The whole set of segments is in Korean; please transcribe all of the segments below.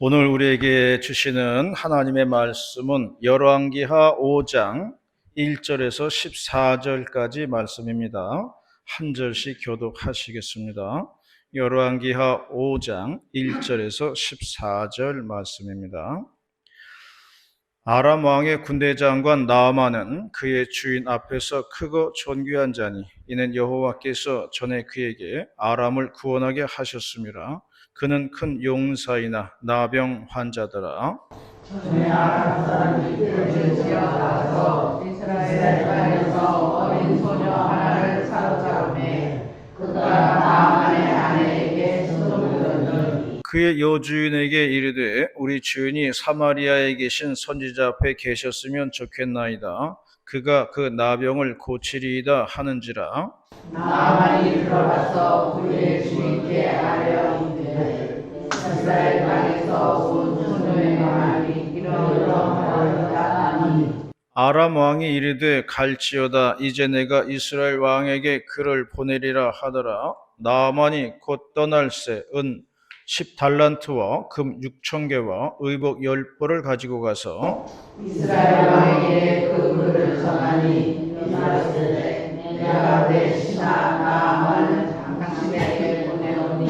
오늘 우리에게 주시는 하나님의 말씀은 열왕기하 5장 1절에서 14절까지 말씀입니다. 한 절씩 교독하시겠습니다. 열왕기하 5장 1절에서 14절 말씀입니다. 아람 왕의 군대 장관 나아만은 그의 주인 앞에서 크고 존귀한 자니 이는 여호와께서 전에 그에게 아람을 구원하게 하셨음이라. 그는 큰 용사이나 나병 환자더라. 전에 아람 사람이 그를 지어나서 이스라엘 땅에서 어린 소녀 하나를 사로잡음에 그가 나아만의 아내에게 수동들었더니 그의 여주인에게 이르되 우리 주인이 사마리아에 계신 선지자 앞에 계셨으면 좋겠나이다. 그가 그 나병을 고치리이다 하는지라. 나아만이 들어가서 그의 주인께 아뢰어 이르되 이스라엘 땅에서 온 소녀의 마음이 이러이러하였다 하니 아람 왕이 이르되 갈지어다. 이제 내가 이스라엘 왕에게 그를 보내리라 하더라. 나아만이 곧 떠날새 은 10달란트와 금 6,000개와 의복 10벌을 가지고 가서 이스라엘 왕에게 그 글을 전하니 이르되 내가 내 신하 나아만을 당신에게 보내오니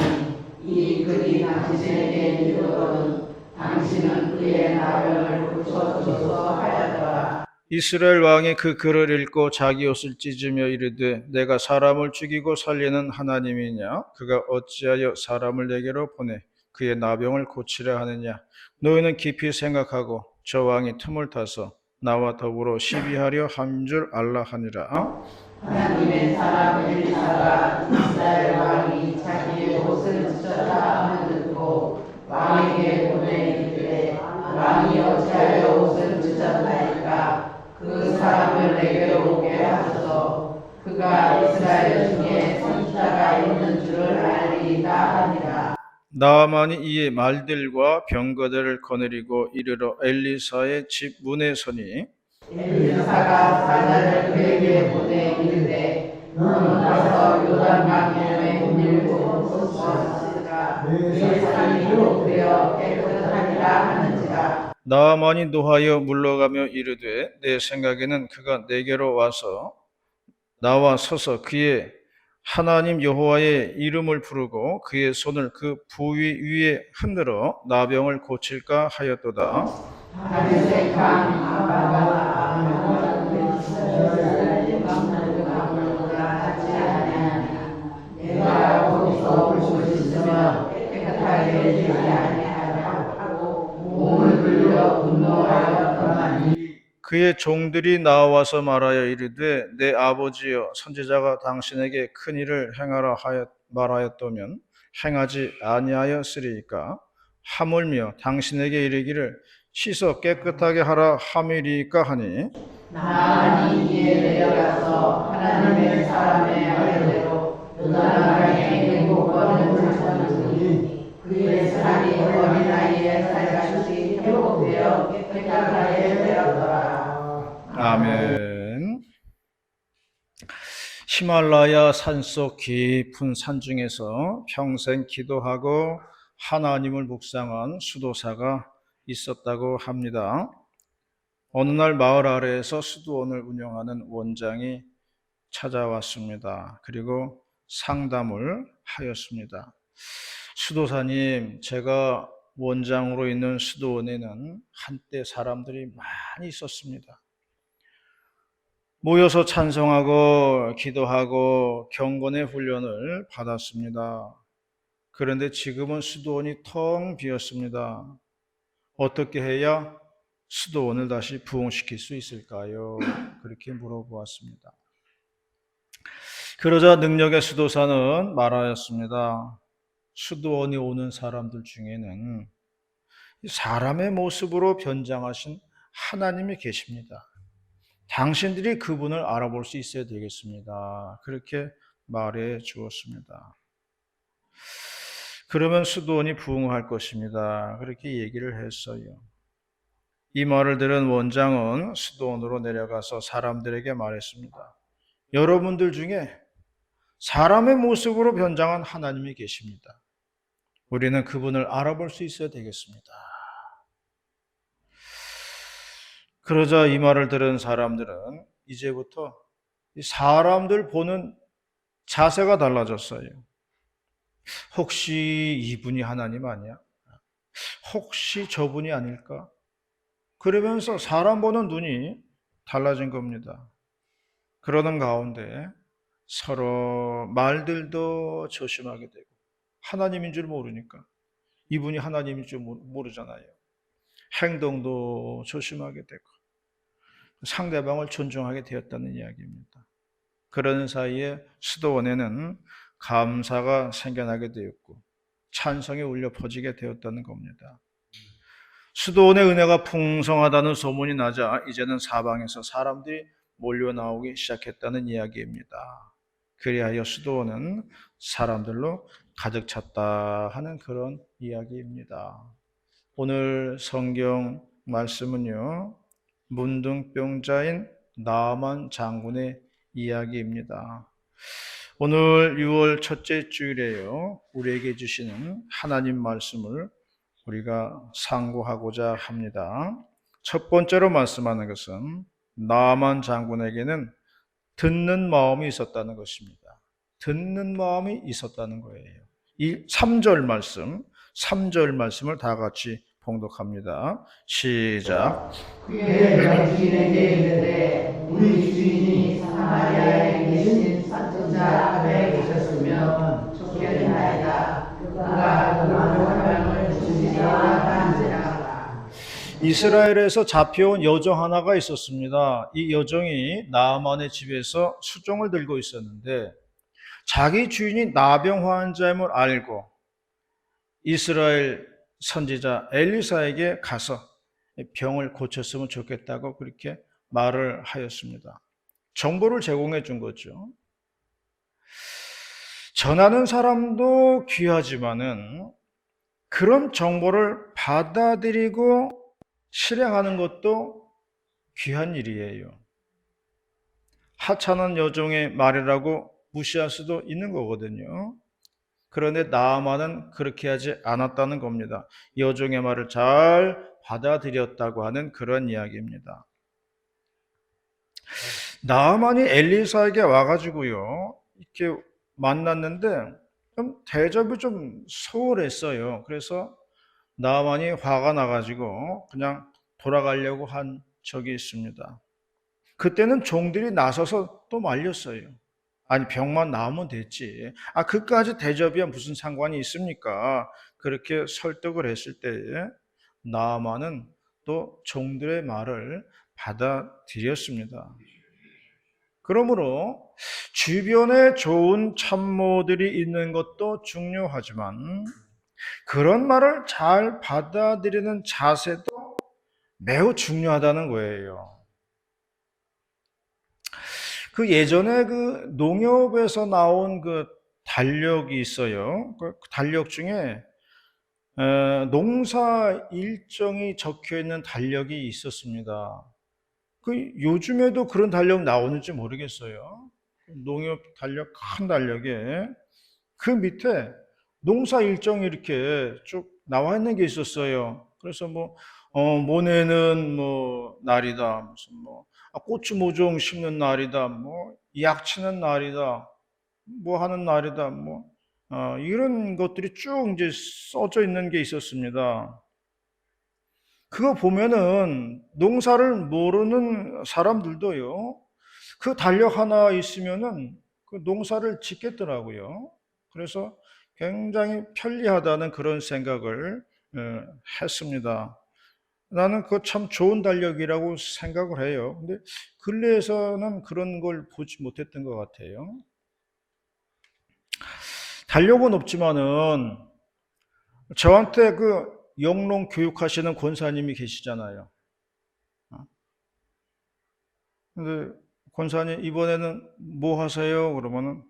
이 글이 당신에게 이르거든 당신은 그의 나병을 고쳐주소서 하였더라. 이스라엘 왕이 그 글을 읽고 자기 옷을 찢으며 이르되 내가 사람을 죽이고 살리는 하나님이냐? 그가 어찌하여 사람을 내게로 보내 그의 나병을 고치려 하느냐? 너희는 깊이 생각하고 저 왕이 틈을 타서 나와 더불어 시비하려 함 줄 알라 하니라. 하나님의 사람 엘리사가 이스라엘 왕이 자기의 옷을 찢었다 함을 듣고 왕에게 보내 이르되 왕이 어찌하여 옷을 찢었나이까 그 사람을 내게로 오게 하소서. 그가 이스라엘 중에 선지자가 있는 줄을 알리이다 하니라. 나아만이 이에 말들과 병거들을 거느리고 이르러 엘리사의 집 문에 서니 엘리사가 사자를 그에게 보내 이르되 너는 가서 요단강 너머에 밀고 쏟으라. 내 산이 회복되어 깨끗하리라 하는지라. 나아만이 노하여 물러가며 이르되 내 생각에는 그가 내게로 와서 나와 서서 그의 하나님 여호와의 이름을 부르고 그의 손을 그 부위 위에 흔들어 나병을 고칠까 하였도다. 다윗의 강 아바가 아무런 이스라엘 강보다 낫지 아니하냐. 내가 거기서 볼 수 있으면 깨끗하게 되지 아니하냐 하고 몸을 돌려 분노하여 떠나니 그의 종들이 나와서 말하여 이르되 내 아버지여 선지자가 당신에게 큰 일을 행하라 말하였다면 행하지 아니하였으리이까. 하물며 당신에게 이르기를 씻어 깨끗하게 하라 함이리이까 하니 나아만이 이에 내려가서 하나님의 사람의 말대로 요단강에 일곱번을 물쳤으니 그의 살이 어린아이의 살같이 회복되어 깨끗하게 되었더라. 아멘. 히말라야 산속 깊은 산중에서 평생 기도하고 하나님을 묵상한 수도사가 있었다고 합니다. 어느 날 마을 아래에서 수도원을 운영하는 원장이 찾아왔습니다. 그리고 상담을 하였습니다. 수도사님, 제가 원장으로 있는 수도원에는 한때 사람들이 많이 있었습니다. 모여서 찬송하고 기도하고 경건의 훈련을 받았습니다. 그런데 지금은 수도원이 텅 비었습니다. 어떻게 해야 수도원을 다시 부흥시킬 수 있을까요? 그렇게 물어보았습니다. 그러자 능력의 수도사는 말하였습니다. 수도원이 오는 사람들 중에는 사람의 모습으로 변장하신 하나님이 계십니다. 당신들이 그분을 알아볼 수 있어야 되겠습니다. 그렇게 말해 주었습니다. 그러면 수도원이 부흥할 것입니다. 그렇게 얘기를 했어요. 이 말을 들은 원장은 수도원으로 내려가서 사람들에게 말했습니다. 여러분들 중에 사람의 모습으로 변장한 하나님이 계십니다. 우리는 그분을 알아볼 수 있어야 되겠습니다. 그러자 이 말을 들은 사람들은 이제부터 사람들 보는 자세가 달라졌어요. 혹시 이분이 하나님 아니야? 혹시 저분이 아닐까? 그러면서 사람 보는 눈이 달라진 겁니다. 그러는 가운데 서로 말들도 조심하게 되고, 하나님인 줄 모르니까, 이분이 하나님인 줄 모르잖아요. 행동도 조심하게 되고 상대방을 존중하게 되었다는 이야기입니다. 그러는 사이에 수도원에는 감사가 생겨나게 되었고 찬성이 울려 퍼지게 되었다는 겁니다. 수도원의 은혜가 풍성하다는 소문이 나자 이제는 사방에서 사람들이 몰려 나오기 시작했다는 이야기입니다. 그리하여 수도원은 사람들로 가득 찼다 하는 그런 이야기입니다. 오늘 성경 말씀은요, 문둥병자인 나아만 장군의 이야기입니다. 오늘 6월 첫째 주일에요, 우리에게 주시는 하나님 말씀을 우리가 상고하고자 합니다. 첫 번째로 말씀하는 것은 나아만 장군에게는 듣는 마음이 있었다는 것입니다. 듣는 마음이 있었다는 거예요. 이 3절 말씀을 다 같이 봉독합니다. 시작. 그의 병신에게 이르되 우리 주인이 사마리아에 계신 선지자 앞에 계셨으면 좋겠나이다. 그가 그만 병을 주시리라 한지라. 이스라엘에서 잡혀온 여종 하나가 있었습니다. 이 여종이 나아만의 집에서 수종을 들고 있었는데 자기 주인이 나병 환자임을 알고 이스라엘 선지자 엘리사에게 가서 병을 고쳤으면 좋겠다고 그렇게 말을 하였습니다. 정보를 제공해 준 거죠. 전하는 사람도 귀하지만은 그런 정보를 받아들이고 실행하는 것도 귀한 일이에요. 하찮은 여종의 말이라고 무시할 수도 있는 거거든요. 그런데 나아만은 그렇게 하지 않았다는 겁니다. 여종의 말을 잘 받아들였다고 하는 그런 이야기입니다. 나아만이 엘리사에게 와가지고요, 이렇게 만났는데 대접이 좀 소홀했어요. 그래서 나아만이 화가 나가지고 그냥 돌아가려고 한 적이 있습니다. 그때는 종들이 나서서 또 말렸어요. 아니, 병만 나으면 됐지. 그까지 대접이야 무슨 상관이 있습니까? 그렇게 설득을 했을 때에 나아만은 또 종들의 말을 받아들였습니다. 그러므로 주변에 좋은 참모들이 있는 것도 중요하지만 그런 말을 잘 받아들이는 자세도 매우 중요하다는 거예요. 그 예전에 그 농협에서 나온 그 달력이 있어요. 그 달력 중에 농사 일정이 적혀 있는 달력이 있었습니다. 그 요즘에도 그런 달력 나오는지 모르겠어요. 농협 달력, 큰 달력에 그 밑에 농사 일정이 이렇게 쭉 나와 있는 게 있었어요. 그래서 모내는 날이다, 무슨 고추 모종 심는 날이다, 약 치는 날이다, 하는 날이다, 이런 것들이 쭉 이제 써져 있는 게 있었습니다. 그거 보면은 농사를 모르는 사람들도요, 그 달력 하나 있으면은 그 농사를 짓겠더라고요. 그래서 굉장히 편리하다는 그런 생각을 했습니다. 나는 그거 참 좋은 달력이라고 생각을 해요. 근데 근래에서는 그런 걸 보지 못했던 것 같아요. 달력은 없지만은 저한테 그 영롱 교육하시는 권사님이 계시잖아요. 근데 권사님 이번에는 뭐 하세요? 그러면은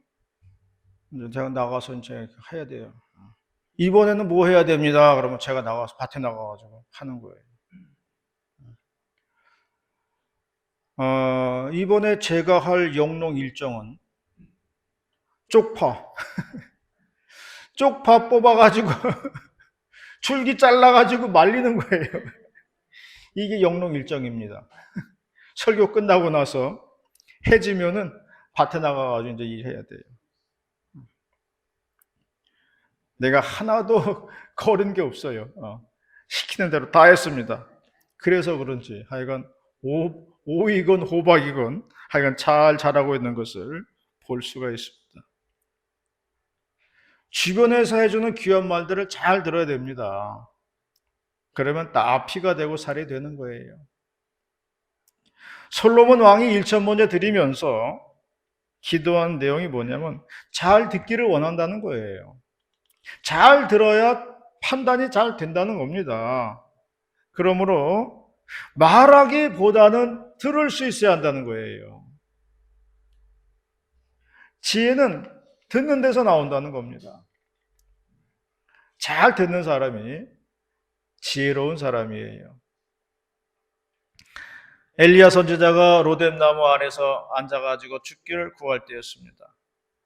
이제 제가 나가서 이제 해야 돼요. 이번에는 뭐 해야 됩니다. 그러면 제가 나가서 밭에 나가가지고 하는 거예요. 이번에 제가 할 영농 일정은 쪽파. 쪽파 뽑아가지고 줄기 잘라가지고 말리는 거예요. 이게 영농 일정입니다. 설교 끝나고 나서 해지면은 밭에 나가가지고 이제 일해야 돼요. 내가 하나도 거른 게 없어요. 시키는 대로 다 했습니다. 그래서 그런지 하여간 오이건 호박이건 하여간 잘 자라고 있는 것을 볼 수가 있습니다. 주변에서 해주는 귀한 말들을 잘 들어야 됩니다. 그러면 다 피가 되고 살이 되는 거예요. 솔로몬 왕이 1천 번째 드리면서 기도한 내용이 뭐냐면 잘 듣기를 원한다는 거예요. 잘 들어야 판단이 잘 된다는 겁니다. 그러므로 말하기보다는 들을 수 있어야 한다는 거예요. 지혜는 듣는 데서 나온다는 겁니다. 잘 듣는 사람이 지혜로운 사람이에요. 엘리야 선지자가 로뎀나무 안에서 앉아가지고 죽기를 구할 때였습니다.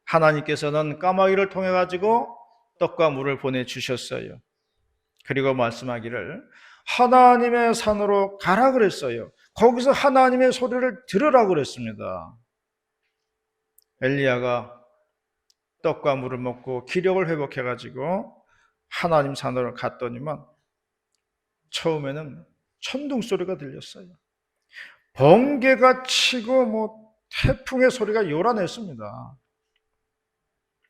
하나님께서는 까마귀를 통해 가지고 떡과 물을 보내주셨어요. 그리고 말씀하기를 하나님의 산으로 가라 그랬어요. 거기서 하나님의 소리를 들으라고 그랬습니다. 엘리야가 떡과 물을 먹고 기력을 회복해가지고 하나님 산으로 갔더니만 처음에는 천둥 소리가 들렸어요. 번개가 치고 태풍의 소리가 요란했습니다.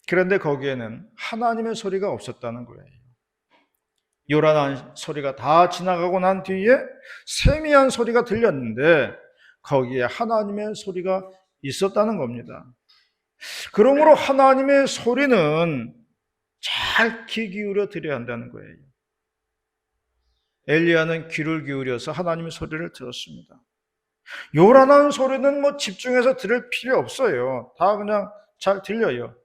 그런데 거기에는 하나님의 소리가 없었다는 거예요. 요란한 소리가 다 지나가고 난 뒤에 세미한 소리가 들렸는데 거기에 하나님의 소리가 있었다는 겁니다. 그러므로 하나님의 소리는 잘 귀 기울여 들어야 한다는 거예요. 엘리야는 귀를 기울여서 하나님의 소리를 들었습니다. 요란한 소리는 집중해서 들을 필요 없어요. 다 그냥 잘 들려요.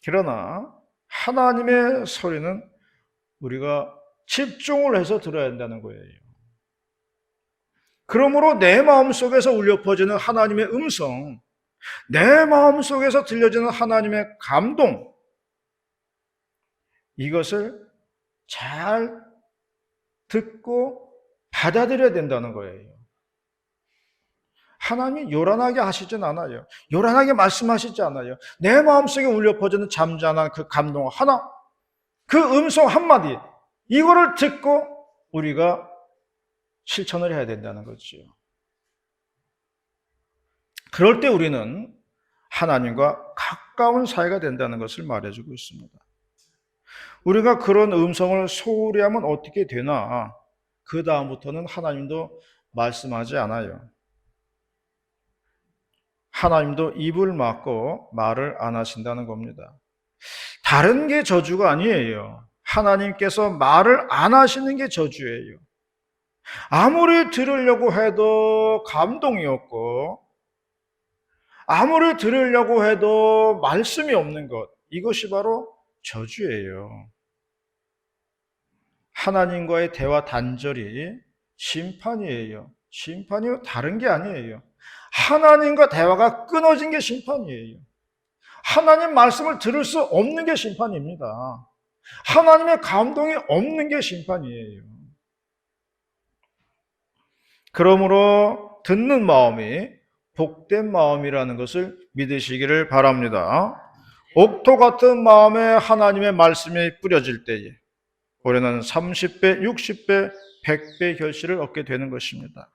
그러나 하나님의 소리는 우리가 집중을 해서 들어야 한다는 거예요. 그러므로 내 마음속에서 울려 퍼지는 하나님의 음성, 내 마음속에서 들려지는 하나님의 감동, 이것을 잘 듣고 받아들여야 된다는 거예요. 하나님이 요란하게 하시진 않아요. 요란하게 말씀하시지 않아요. 내 마음속에 울려 퍼지는 잠잠한 그 감동 하나, 그 음성 한마디, 이거를 듣고 우리가 실천을 해야 된다는 거죠. 그럴 때 우리는 하나님과 가까운 사이가 된다는 것을 말해주고 있습니다. 우리가 그런 음성을 소홀히 하면 어떻게 되나? 그 다음부터는 하나님도 말씀하지 않아요. 하나님도 입을 막고 말을 안 하신다는 겁니다. 다른 게 저주가 아니에요. 하나님께서 말을 안 하시는 게 저주예요. 아무리 들으려고 해도 감동이 없고 아무리 들으려고 해도 말씀이 없는 것, 이것이 바로 저주예요. 하나님과의 대화 단절이 심판이에요. 심판이 다른 게 아니에요. 하나님과 대화가 끊어진 게 심판이에요. 하나님 말씀을 들을 수 없는 게 심판입니다. 하나님의 감동이 없는 게 심판이에요. 그러므로 듣는 마음이 복된 마음이라는 것을 믿으시기를 바랍니다. 옥토 같은 마음에 하나님의 말씀이 뿌려질 때에 우리는 30배, 60배, 100배 결실을 얻게 되는 것입니다.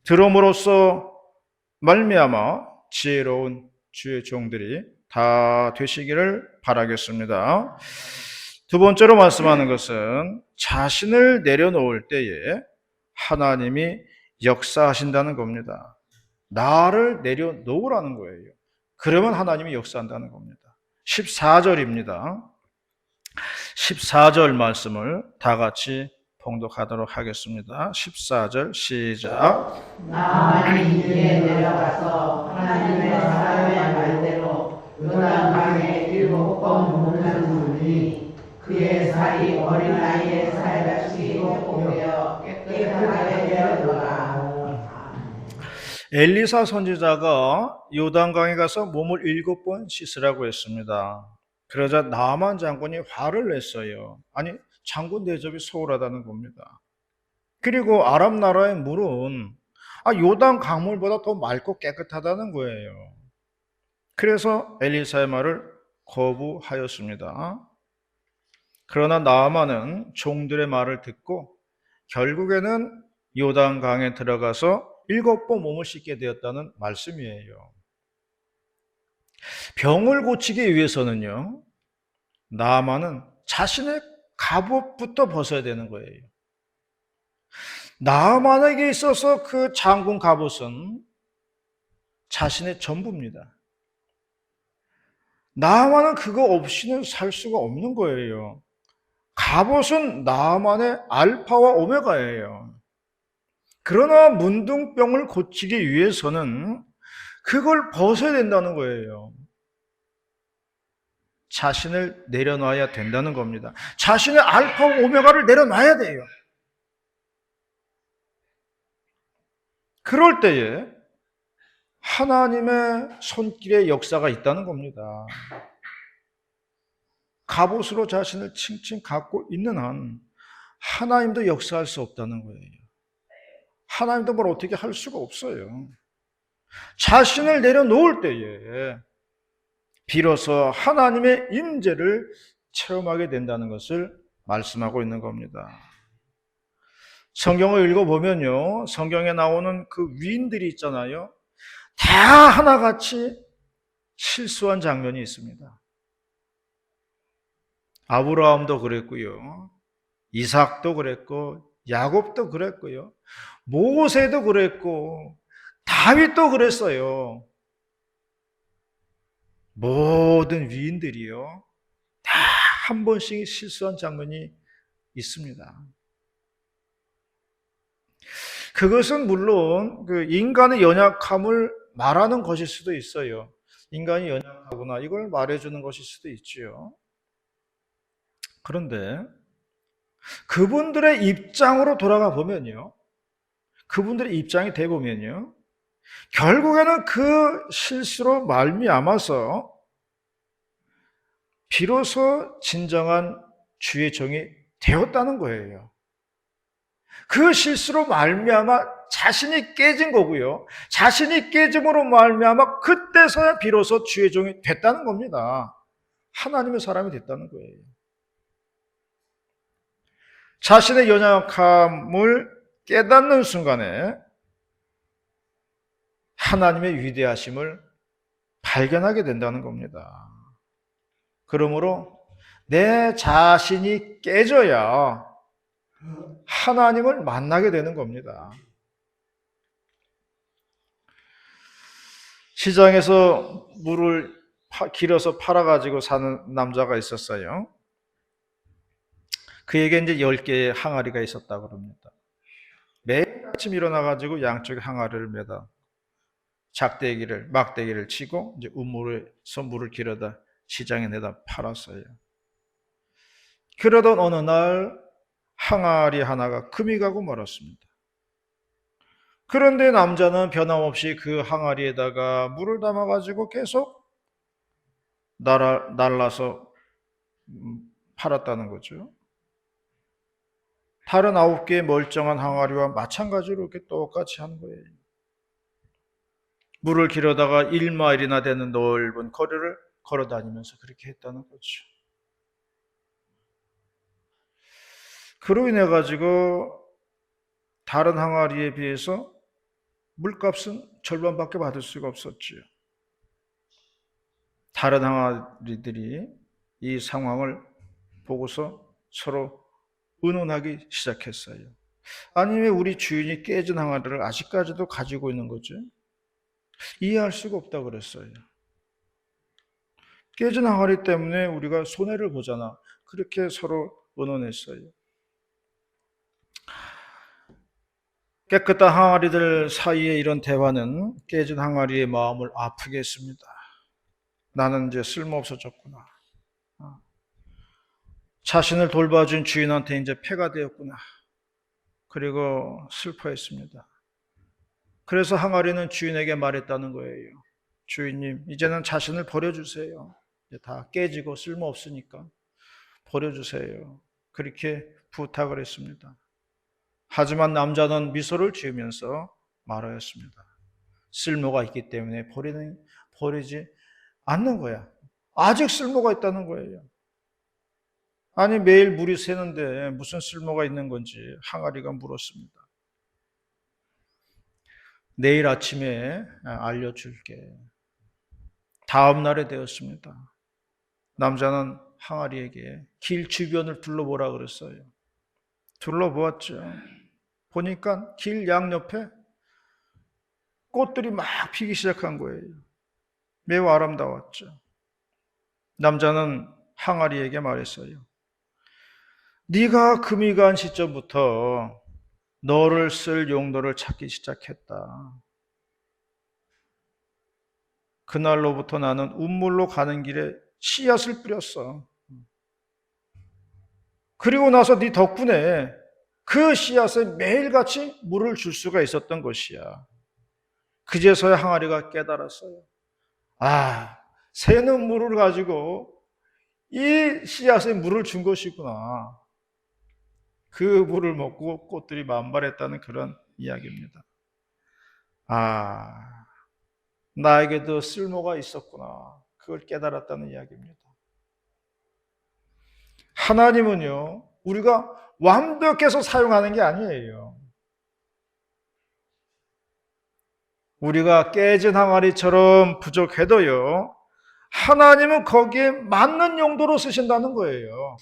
들음으로써 말미암아 지혜로운 주의 종들이 다 되시기를 바라겠습니다. 두 번째로 말씀하는 것은 자신을 내려놓을 때에 하나님이 역사하신다는 겁니다. 나를 내려놓으라는 거예요. 그러면 하나님이 역사한다는 겁니다. 14절입니다. 14절 말씀을 다 같이 봉독하도록 하겠습니다. 14절 시작. 나만이 이에 내려가서 하나님의 사람의 말대로 요단강에 7번 물을 부으니 그의 살이 어린아이의 살같이 회복되어 깨끗하게 되었더라. 엘리사 선지자가 요단강에 가서 몸을 7번 씻으라고 했습니다. 그러자 나만 장군이 화를 냈어요. 아니, 장군 대접이 소홀하다는 겁니다. 그리고 아람 나라의 물은 요단 강물보다 더 맑고 깨끗하다는 거예요. 그래서 엘리사의 말을 거부하였습니다. 그러나 나아만은 종들의 말을 듣고 결국에는 요단강에 들어가서 7번 몸을 씻게 되었다는 말씀이에요. 병을 고치기 위해서는요, 나아만은 자신의 갑옷부터 벗어야 되는 거예요. 나아만에게 있어서 그 장군 갑옷은 자신의 전부입니다. 나아만은 그거 없이는 살 수가 없는 거예요. 갑옷은 나아만의 알파와 오메가예요. 그러나 문둥병을 고치기 위해서는 그걸 벗어야 된다는 거예요. 자신을 내려놔야 된다는 겁니다. 자신의 알파와 오메가를 내려놔야 돼요. 그럴 때에 하나님의 손길의 역사가 있다는 겁니다. 갑옷으로 자신을 칭칭 갖고 있는 한 하나님도 역사할 수 없다는 거예요. 하나님도 뭘 어떻게 할 수가 없어요. 자신을 내려놓을 때에 비로소 하나님의 임재를 체험하게 된다는 것을 말씀하고 있는 겁니다. 성경을 읽어보면요, 성경에 나오는 그 위인들이 있잖아요. 다 하나같이 실수한 장면이 있습니다. 아브라함도 그랬고요, 이삭도 그랬고, 야곱도 그랬고요, 모세도 그랬고, 다윗도 그랬어요. 모든 위인들이요, 다 한 번씩 실수한 장면이 있습니다. 그것은 물론 그 인간의 연약함을 말하는 것일 수도 있어요. 인간이 연약하구나, 이걸 말해주는 것일 수도 있지요. 그런데 그분들의 입장으로 돌아가 보면요, 그분들의 입장이 돼 보면요, 결국에는 그 실수로 말미암아서 비로소 진정한 주의 종이 되었다는 거예요. 그 실수로 말미암아 자신이 깨진 거고요, 자신이 깨짐으로 말미암아 그때서야 비로소 주의 종이 됐다는 겁니다. 하나님의 사람이 됐다는 거예요. 자신의 연약함을 깨닫는 순간에 하나님의 위대하심을 발견하게 된다는 겁니다. 그러므로 내 자신이 깨져야 하나님을 만나게 되는 겁니다. 시장에서 물을 길어서 팔아가지고 사는 남자가 있었어요. 그에게 이제 10개의 항아리가 있었다고 합니다. 매일 아침 일어나가지고 양쪽에 항아리를 매다 막대기를 치고 이제 우물에서 물을 길어다 시장에 내다 팔았어요. 그러던 어느 날 항아리 하나가 금이 가고 말았습니다. 그런데 남자는 변함없이 그 항아리에다가 물을 담아가지고 계속 날라서 팔았다는 거죠. 다른 9개의 멀쩡한 항아리와 마찬가지로 이렇게 똑같이 한 거예요. 물을 길어다가 1마일이나 되는 넓은 거리를 걸어 다니면서 그렇게 했다는 거죠. 그로 인해 가지고 다른 항아리에 비해서 물값은 절반밖에 받을 수가 없었지요. 다른 항아리들이 이 상황을 보고서 서로 의논하기 시작했어요. 아니, 왜 우리 주인이 깨진 항아리를 아직까지도 가지고 있는 거지? 이해할 수가 없다 그랬어요. 깨진 항아리 때문에 우리가 손해를 보잖아. 그렇게 서로 의논했어요. 깨끗한 항아리들 사이에 이런 대화는 깨진 항아리의 마음을 아프게 했습니다. 나는 이제 쓸모없어졌구나. 자신을 돌봐준 주인한테 이제 패가 되었구나. 그리고 슬퍼했습니다. 그래서 항아리는 주인에게 말했다는 거예요. 주인님, 이제는 자신을 버려주세요. 다 깨지고 쓸모없으니까 버려주세요. 그렇게 부탁을 했습니다. 하지만 남자는 미소를 지으면서 말하였습니다. 쓸모가 있기 때문에 버리지 않는 거야. 아직 쓸모가 있다는 거예요. 아니, 매일 물이 새는데 무슨 쓸모가 있는 건지 항아리가 물었습니다. 내일 아침에 알려줄게. 다음 날에 되었습니다. 남자는 항아리에게 길 주변을 둘러보라 그랬어요. 둘러보았죠. 보니까 길 양옆에 꽃들이 막 피기 시작한 거예요. 매우 아름다웠죠. 남자는 항아리에게 말했어요. 네가 금이 간 시점부터 너를 쓸 용도를 찾기 시작했다. 그날로부터 나는 운물로 가는 길에 씨앗을 뿌렸어. 그리고 나서 네 덕분에 그 씨앗에 매일같이 물을 줄 수가 있었던 것이야. 그제서야 항아리가 깨달았어요. 아, 새는 물을 가지고 이 씨앗에 물을 준 것이구나. 그 물을 먹고 꽃들이 만발했다는 그런 이야기입니다. 아, 나에게도 쓸모가 있었구나. 그걸 깨달았다는 이야기입니다. 하나님은요, 우리가 완벽해서 사용하는 게 아니에요. 우리가 깨진 항아리처럼 부족해도요, 하나님은 거기에 맞는 용도로 쓰신다는 거예요.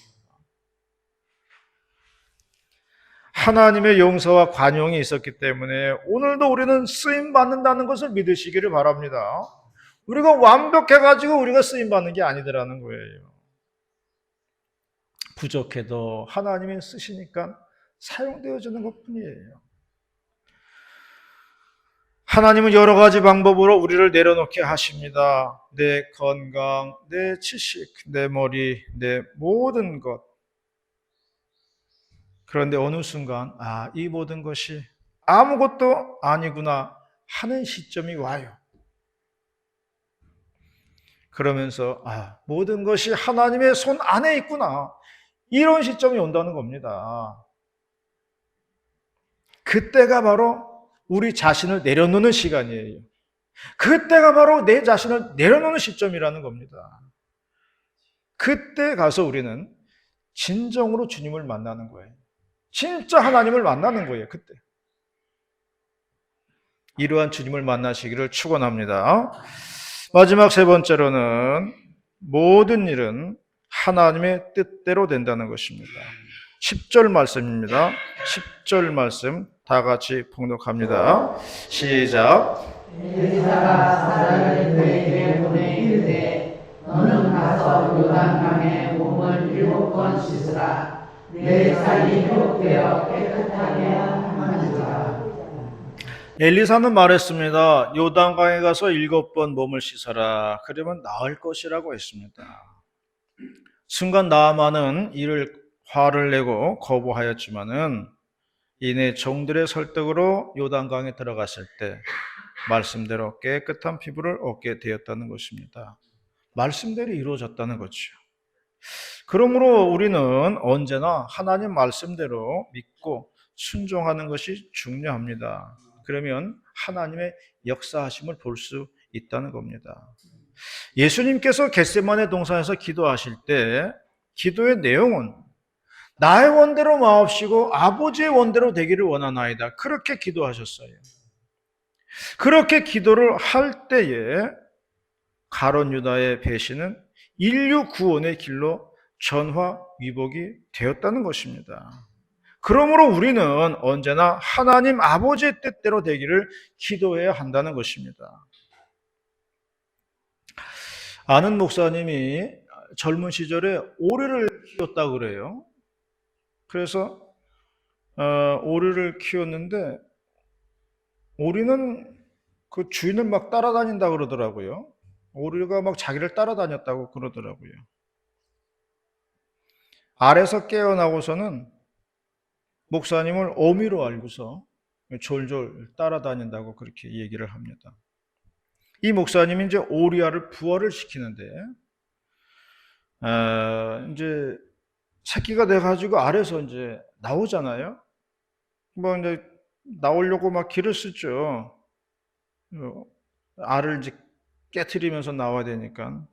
하나님의 용서와 관용이 있었기 때문에 오늘도 우리는 쓰임 받는다는 것을 믿으시기를 바랍니다. 우리가 완벽해가지고 우리가 쓰임 받는 게 아니더라는 거예요. 부족해도 하나님이 쓰시니까 사용되어지는 것뿐이에요. 하나님은 여러 가지 방법으로 우리를 내려놓게 하십니다. 내 건강, 내 지식, 내 머리, 내 모든 것. 그런데 어느 순간 이 모든 것이 아무것도 아니구나 하는 시점이 와요. 그러면서 모든 것이 하나님의 손 안에 있구나 이런 시점이 온다는 겁니다. 그때가 바로 우리 자신을 내려놓는 시간이에요. 그때가 바로 내 자신을 내려놓는 시점이라는 겁니다. 그때 가서 우리는 진정으로 주님을 만나는 거예요. 진짜 하나님을 만나는 거예요. 그때. 이러한 주님을 만나시기를 축원합니다. 마지막 세 번째로는 모든 일은 하나님의 뜻대로 된다는 것입니다. 10절 말씀입니다. 10절 말씀 다 같이 봉독합니다. 시작. 엘리사가 사자를 그에게 보내 이르되 너는 가서 요단강에 몸을 7번 씻으라. 내 살이 회복되어 깨끗하게 하는지라. 엘리사는 말했습니다. 요단강에 가서 7번 몸을 씻어라. 그러면 나을 것이라고 했습니다. 순간 나아만은 이를 화를 내고 거부하였지만은 이내 종들의 설득으로 요단강에 들어갔을 때 말씀대로 깨끗한 피부를 얻게 되었다는 것입니다. 말씀대로 이루어졌다는 거죠. 그러므로 우리는 언제나 하나님 말씀대로 믿고 순종하는 것이 중요합니다. 그러면 하나님의 역사하심을 볼 수 있다는 겁니다. 예수님께서 겟세마네 동산에서 기도하실 때 기도의 내용은 나의 원대로 마옵시고 아버지의 원대로 되기를 원하나이다. 그렇게 기도하셨어요. 그렇게 기도를 할 때에 가룟 유다의 배신은 인류 구원의 길로 전화위복이 되었다는 것입니다. 그러므로 우리는 언제나 하나님 아버지의 뜻대로 되기를 기도해야 한다는 것입니다. 아는 목사님이 젊은 시절에 오리를 키웠다고 그래요. 그래서 오리를 키웠는데 오리는 그 주인을 막 따라다닌다 그러더라고요. 오리가 막 자기를 따라다녔다고 그러더라고요. 알에서 깨어나고서는 목사님을 어미로 알고서 졸졸 따라다닌다고 그렇게 얘기를 합니다. 이 목사님이 이제 오리알을 부화를 시키는데 이제 새끼가 돼가지고 알에서 이제 나오잖아요. 뭐 이제 나오려고 막 기를 쓰죠. 어, 알을 이제 깨트리면서 나와야 되니까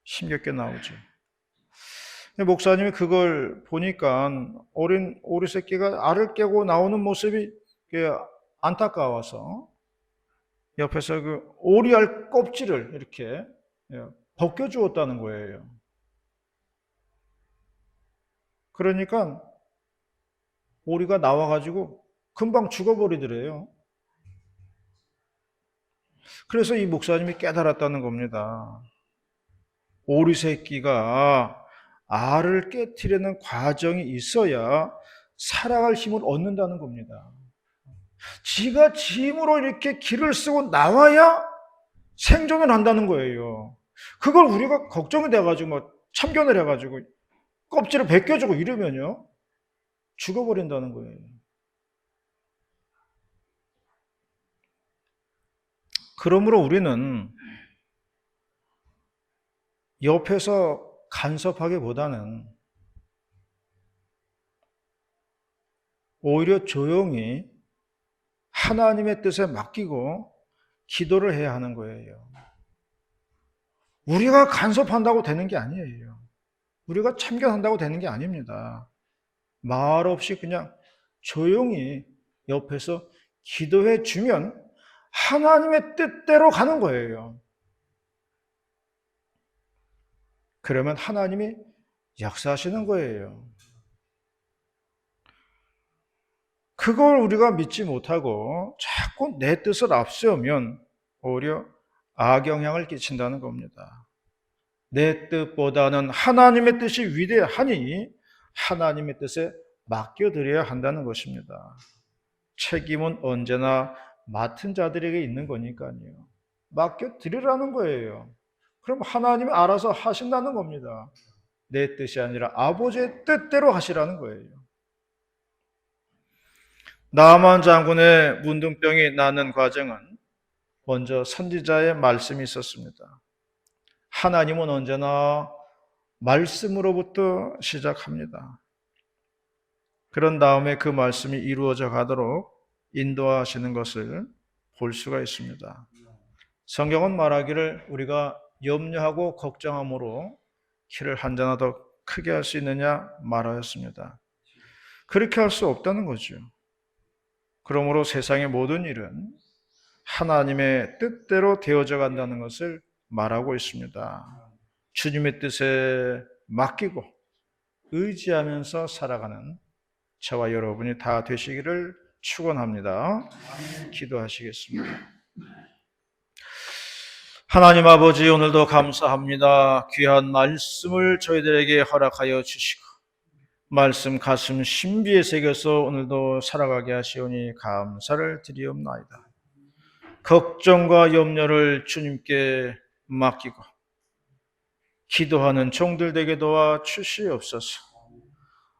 힘겹게 나오죠. 목사님이 그걸 보니까 어린 오리 새끼가 알을 깨고 나오는 모습이 안타까워서 옆에서 그 오리알 껍질을 이렇게 벗겨 주었다는 거예요. 그러니까 오리가 나와가지고 금방 죽어버리더래요. 그래서 이 목사님이 깨달았다는 겁니다. 오리 새끼가 알을 깨트리는 과정이 있어야 살아갈 힘을 얻는다는 겁니다. 지가 지 힘으로 이렇게 기를 쓰고 나와야 생존을 한다는 거예요. 그걸 우리가 걱정이 돼가지고 뭐 참견을 해가지고 껍질을 벗겨주고 이러면요 죽어버린다는 거예요. 그러므로 우리는 옆에서 간섭하기보다는 오히려 조용히 하나님의 뜻에 맡기고 기도를 해야 하는 거예요. 우리가 간섭한다고 되는 게 아니에요. 우리가 참견한다고 되는 게 아닙니다. 말 없이 그냥 조용히 옆에서 기도해 주면 하나님의 뜻대로 가는 거예요. 그러면 하나님이 역사하시는 거예요. 그걸 우리가 믿지 못하고 자꾸 내 뜻을 앞세우면 오히려 악영향을 끼친다는 겁니다. 내 뜻보다는 하나님의 뜻이 위대하니 하나님의 뜻에 맡겨드려야 한다는 것입니다. 책임은 언제나 맡은 자들에게 있는 거니까요. 맡겨드리라는 거예요. 그럼 하나님이 알아서 하신다는 겁니다. 내 뜻이 아니라 아버지의 뜻대로 하시라는 거예요. 나만 장군의 문둥병이 나는 과정은 먼저 선지자의 말씀이 있었습니다. 하나님은 언제나 말씀으로부터 시작합니다. 그런 다음에 그 말씀이 이루어져 가도록 인도하시는 것을 볼 수가 있습니다. 성경은 말하기를 우리가 염려하고 걱정함으로 키를 한 자나 더 크게 할 수 있느냐 말하였습니다. 그렇게 할 수 없다는 거죠. 그러므로 세상의 모든 일은 하나님의 뜻대로 되어져 간다는 것을 말하고 있습니다. 주님의 뜻에 맡기고 의지하면서 살아가는 저와 여러분이 다 되시기를 축원합니다. 기도하시겠습니다. 하나님 아버지, 오늘도 감사합니다. 귀한 말씀을 저희들에게 허락하여 주시고 말씀 가슴 신비에 새겨서 오늘도 살아가게 하시오니 감사를 드리옵나이다. 걱정과 염려를 주님께 맡기고 기도하는 종들 되게 도와 주시옵소서.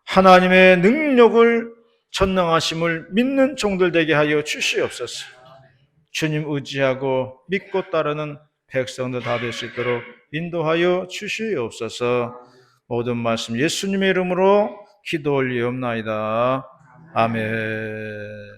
하나님의 능력을 전능하심을 믿는 종들 되게 하여 주시옵소서. 주님 의지하고 믿고 따르는 백성들 다 될 수 있도록 인도하여 주시옵소서. 모든 말씀 예수님의 이름으로 기도 올리옵나이다. 아멘.